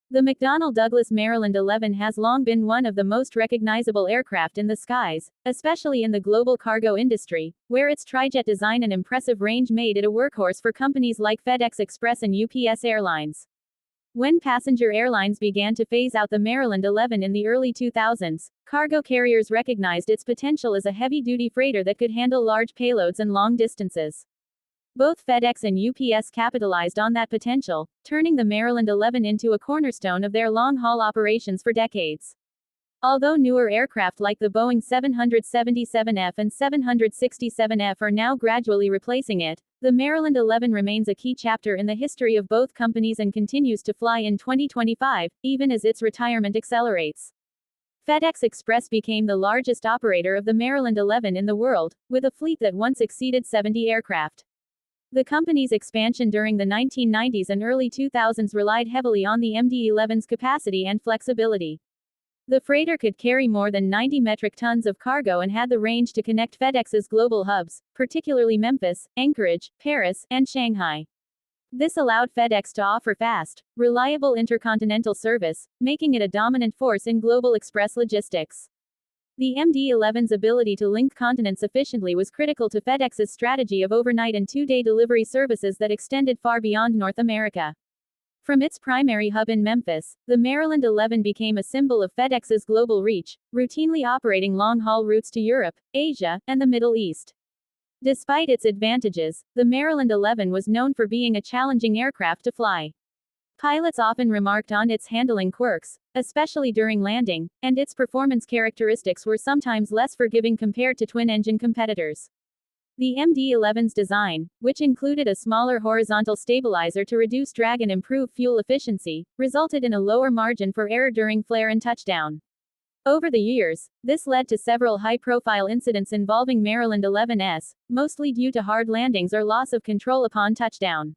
The McDonnell Douglas MD-11 has long been one of the most recognizable aircraft in the skies, especially in the global cargo industry, where its trijet design and impressive range made it a workhorse for companies like FedEx Express and UPS Airlines. When passenger airlines began to phase out the MD-11 in the early 2000s, cargo carriers recognized its potential as a heavy-duty freighter that could handle large payloads and long distances. Both FedEx and UPS capitalized on that potential, turning the MD-11 into a cornerstone of their long-haul operations for decades. Although newer aircraft like the Boeing 777F and 767F are now gradually replacing it, the MD-11 remains a key chapter in the history of both companies and continues to fly in 2025, even as its retirement accelerates. FedEx Express became the largest operator of the MD-11 in the world, with a fleet that once exceeded 70 aircraft. The company's expansion during the 1990s and early 2000s relied heavily on the MD-11's capacity and flexibility. The freighter could carry more than 90 metric tons of cargo and had the range to connect FedEx's global hubs, particularly Memphis, Anchorage, Paris, and Shanghai. This allowed FedEx to offer fast, reliable intercontinental service, making it a dominant force in global express logistics. The MD-11's ability to link continents efficiently was critical to FedEx's strategy of overnight and two-day delivery services that extended far beyond North America. From its primary hub in Memphis, the MD-11 became a symbol of FedEx's global reach, routinely operating long-haul routes to Europe, Asia, and the Middle East. Despite its advantages, the MD-11 was known for being a challenging aircraft to fly. Pilots often remarked on its handling quirks, especially during landing, and its performance characteristics were sometimes less forgiving compared to twin-engine competitors. The MD-11's design, which included a smaller horizontal stabilizer to reduce drag and improve fuel efficiency, resulted in a lower margin for error during flare and touchdown. Over the years, this led to several high-profile incidents involving MD-11s, mostly due to hard landings or loss of control upon touchdown.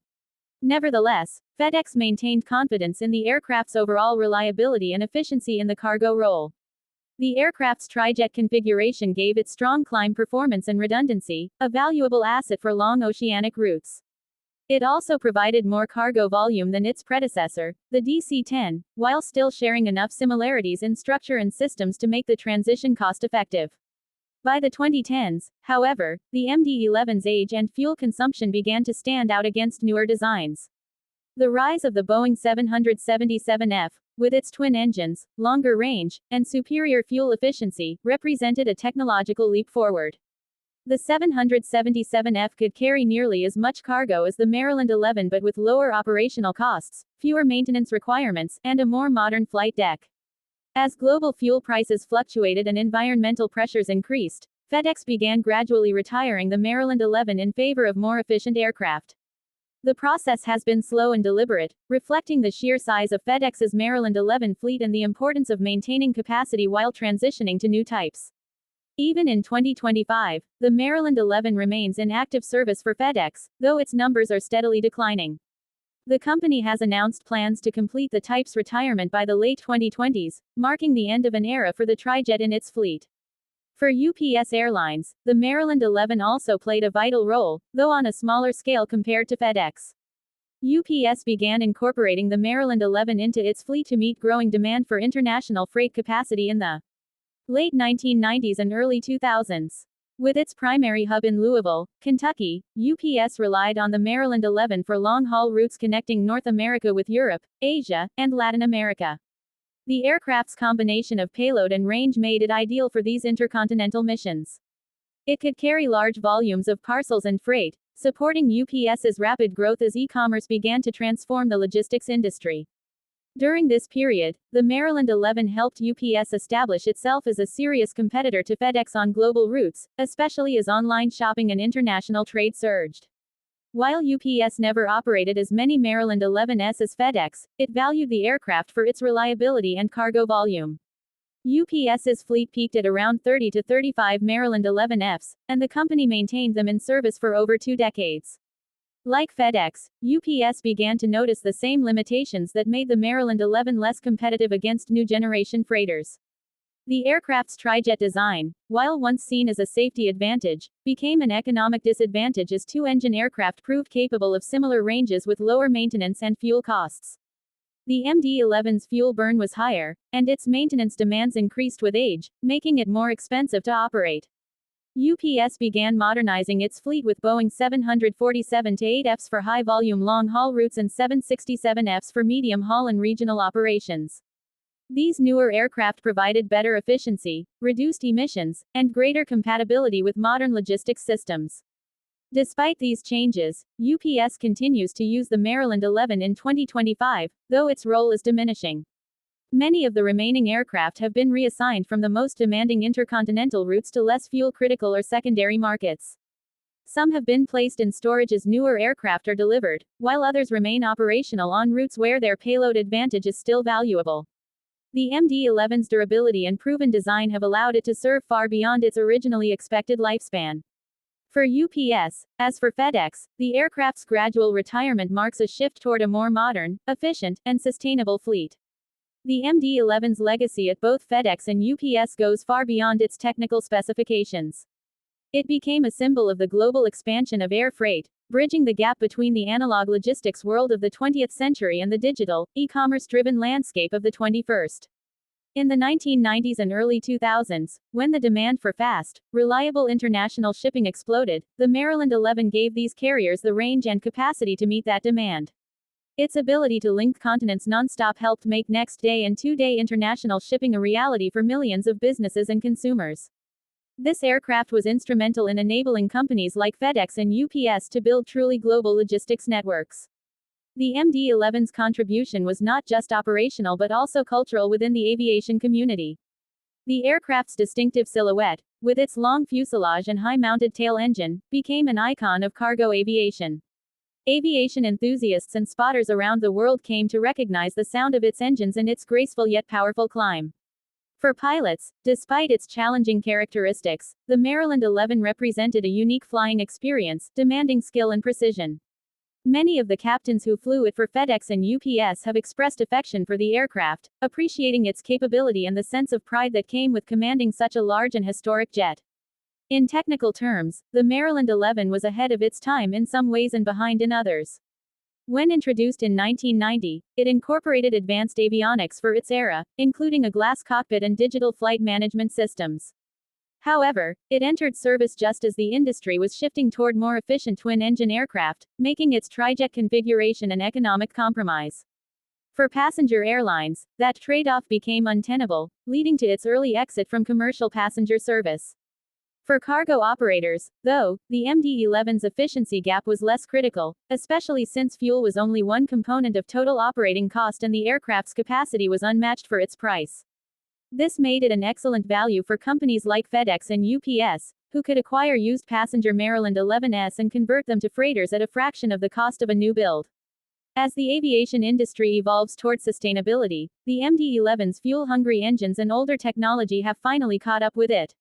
Nevertheless, FedEx maintained confidence in the aircraft's overall reliability and efficiency in the cargo role. The aircraft's trijet configuration gave it strong climb performance and redundancy, a valuable asset for long oceanic routes. It also provided more cargo volume than its predecessor, the DC-10, while still sharing enough similarities in structure and systems to make the transition cost-effective. By the 2010s, however, the MD-11's age and fuel consumption began to stand out against newer designs. The rise of the Boeing 777F, with its twin engines, longer range, and superior fuel efficiency, represented a technological leap forward. The 777F could carry nearly as much cargo as the MD-11 but with lower operational costs, fewer maintenance requirements, and a more modern flight deck. As global fuel prices fluctuated and environmental pressures increased, FedEx began gradually retiring the MD-11 in favor of more efficient aircraft. The process has been slow and deliberate, reflecting the sheer size of FedEx's MD-11 fleet and the importance of maintaining capacity while transitioning to new types. Even in 2025, the MD-11 remains in active service for FedEx, though its numbers are steadily declining. The company has announced plans to complete the type's retirement by the late 2020s, marking the end of an era for the trijet in its fleet. For UPS Airlines, the MD-11 also played a vital role, though on a smaller scale compared to FedEx. UPS began incorporating the MD-11 into its fleet to meet growing demand for international freight capacity in the late 1990s and early 2000s. With its primary hub in Louisville, Kentucky, UPS relied on the MD-11 for long-haul routes connecting North America with Europe, Asia, and Latin America. The aircraft's combination of payload and range made it ideal for these intercontinental missions. It could carry large volumes of parcels and freight, supporting UPS's rapid growth as e-commerce began to transform the logistics industry. During this period, the MD-11 helped UPS establish itself as a serious competitor to FedEx on global routes, especially as online shopping and international trade surged. While UPS never operated as many MD-11s as FedEx, it valued the aircraft for its reliability and cargo volume. UPS's fleet peaked at around 30 to 35 MD-11Fs, and the company maintained them in service for over 2 decades. Like FedEx, UPS began to notice the same limitations that made the MD-11 less competitive against new generation freighters. The aircraft's trijet design, while once seen as a safety advantage, became an economic disadvantage as two-engine aircraft proved capable of similar ranges with lower maintenance and fuel costs. The MD-11's fuel burn was higher, and its maintenance demands increased with age, making it more expensive to operate. UPS began modernizing its fleet with Boeing 747-8Fs for high-volume long-haul routes and 767Fs for medium-haul and regional operations. These newer aircraft provided better efficiency, reduced emissions, and greater compatibility with modern logistics systems. Despite these changes, UPS continues to use the Maryland 11 in 2025, though its role is diminishing. Many of the remaining aircraft have been reassigned from the most demanding intercontinental routes to less fuel-critical or secondary markets. Some have been placed in storage as newer aircraft are delivered, while others remain operational on routes where their payload advantage is still valuable. The MD-11's durability and proven design have allowed it to serve far beyond its originally expected lifespan. For UPS, as for FedEx, the aircraft's gradual retirement marks a shift toward a more modern, efficient, and sustainable fleet. The MD-11's legacy at both FedEx and UPS goes far beyond its technical specifications. It became a symbol of the global expansion of air freight, bridging the gap between the analog logistics world of the 20th century and the digital, e-commerce-driven landscape of the 21st. In the 1990s and early 2000s, when the demand for fast, reliable international shipping exploded, the Maryland 11 gave these carriers the range and capacity to meet that demand. Its ability to link continents nonstop helped make next-day and two-day international shipping a reality for millions of businesses and consumers. This aircraft was instrumental in enabling companies like FedEx and UPS to build truly global logistics networks. The MD-11's contribution was not just operational but also cultural within the aviation community. The aircraft's distinctive silhouette, with its long fuselage and high-mounted tail engine, became an icon of cargo aviation. Aviation enthusiasts and spotters around the world came to recognize the sound of its engines and its graceful yet powerful climb. For pilots, despite its challenging characteristics, the Maryland 11 represented a unique flying experience, demanding skill and precision. Many of the captains who flew it for FedEx and UPS have expressed affection for the aircraft, appreciating its capability and the sense of pride that came with commanding such a large and historic jet. In technical terms, the Maryland 11 was ahead of its time in some ways and behind in others. When introduced in 1990, it incorporated advanced avionics for its era, including a glass cockpit and digital flight management systems. However, it entered service just as the industry was shifting toward more efficient twin-engine aircraft, making its trijet configuration an economic compromise. For passenger airlines, that trade-off became untenable, leading to its early exit from commercial passenger service. For cargo operators, though, the MD-11's efficiency gap was less critical, especially since fuel was only one component of total operating cost and the aircraft's capacity was unmatched for its price. This made it an excellent value for companies like FedEx and UPS, who could acquire used passenger Maryland 11s and convert them to freighters at a fraction of the cost of a new build. As the aviation industry evolves toward sustainability, the MD-11's fuel-hungry engines and older technology have finally caught up with it.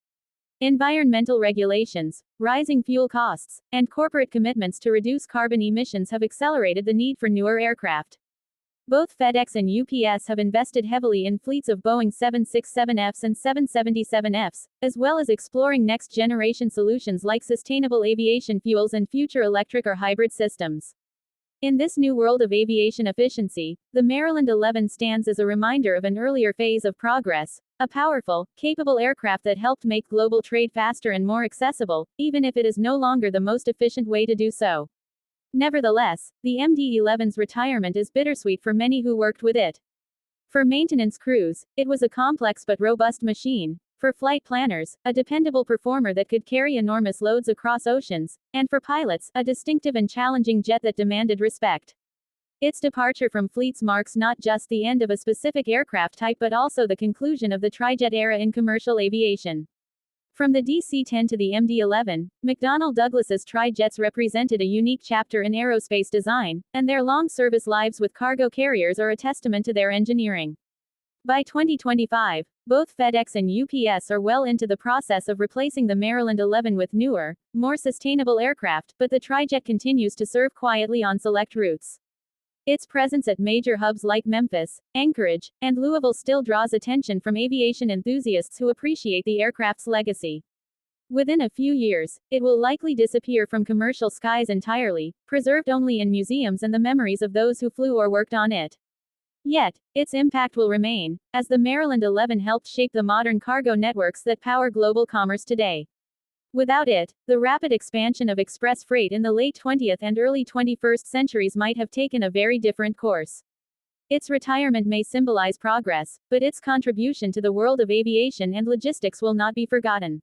Environmental regulations, rising fuel costs, and corporate commitments to reduce carbon emissions have accelerated the need for newer aircraft. Both FedEx and UPS have invested heavily in fleets of Boeing 767Fs and 777Fs, as well as exploring next-generation solutions like sustainable aviation fuels and future electric or hybrid systems. In this new world of aviation efficiency, the Maryland 11 stands as a reminder of an earlier phase of progress, a powerful, capable aircraft that helped make global trade faster and more accessible, even if it is no longer the most efficient way to do so. Nevertheless, the MD-11's retirement is bittersweet for many who worked with it. For maintenance crews, it was a complex but robust machine. For flight planners, a dependable performer that could carry enormous loads across oceans, and for pilots, a distinctive and challenging jet that demanded respect. Its departure from fleets marks not just the end of a specific aircraft type but also the conclusion of the trijet era in commercial aviation. From the DC-10 to the MD-11, McDonnell Douglas's trijets represented a unique chapter in aerospace design, and their long service lives with cargo carriers are a testament to their engineering. By 2025, both FedEx and UPS are well into the process of replacing the Maryland 11 with newer, more sustainable aircraft, but the trijet continues to serve quietly on select routes. Its presence at major hubs like Memphis, Anchorage, and Louisville still draws attention from aviation enthusiasts who appreciate the aircraft's legacy. Within a few years, it will likely disappear from commercial skies entirely, preserved only in museums and the memories of those who flew or worked on it. Yet, its impact will remain, as the Maryland 11 helped shape the modern cargo networks that power global commerce today. Without it, the rapid expansion of express freight in the late 20th and early 21st centuries might have taken a very different course. Its retirement may symbolize progress, but its contribution to the world of aviation and logistics will not be forgotten.